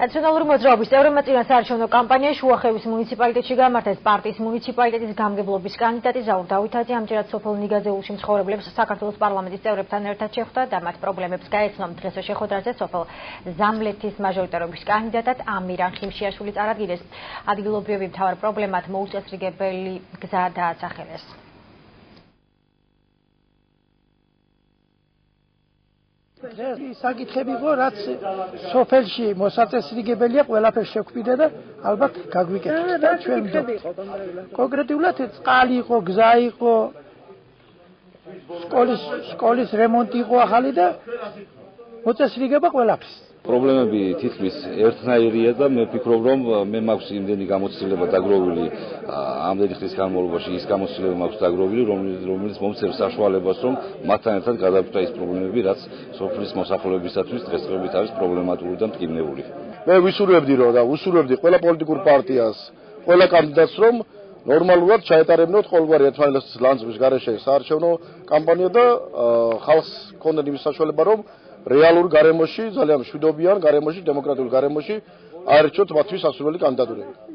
ნაციონალური მოძრაობის წევრებმა წინა საარჩევნო კამპანია შუახევის მუნიციპალიტეტში გამართეს. პარტიის მუნიციპალიტეტის გამგებლობის კანდიდატი ზაურ დავითაძე ამჯერად სოფელ ნიგაზეულში მცხოვრებლებს საქართველოს პარლამენტის წევრებთან ერთად შეხვდა და მათ პრობლემებს გაეცნო. დღესვე შეხვედრაზე სოფელ ზამლეთის მაჟორიტარობის კანდიდატად ამირან ხიმშიაშვილი წარადგინეს. ადგილობრივი მთავარ პრობლემად მოუწესრიგებელი გზა დაასახელეს. საკითხები იყო, რაც სოფელში მოსაწესრიგებელია, ყველაფერს შეგვიდა და ალბათ გაგვიკეთეს და ჩვენ კონკრეტულად წყალი იყო, გზა იყო, სკოლის რემონტი იყო ახალი და მოწესრიგება ყველაფერს. პრობლემები თითქმის ერთნაირია და მე ვფიქრობ, რომ მე მაქვს იმდენი გამოცდილება დაგროვილი ამდენი ხნის განმავლობაში ის გამოცდილება მაქვს დაგროვილი, რომელიც მომცემს საშუალებას, რომ მათთან ერთად გადავწყვეტ ის პრობლემები, რაც სოფლის მოსახლეობისათვის დღესდღეობით არის პრობლემატური და მტკივნეული. მე ვუსურვებდი ყველა პოლიტიკურ პარტიას, ყველა კანდიდატს, რომ ნორმალურად ჩაეტარებინოთ ყოველგვარი ერთმანეთის ლანძღვის გარეშე საარჩევნო კამპანია და ხალხს ჰქონდეთ იმის საშუალება, რომ რეალურ გარემოში, ძალიან მშვიდობიან გარემოში, დემოკრატიულ გარემოში აერჩიოთ მათთვის ასურველი კანდიდატურები.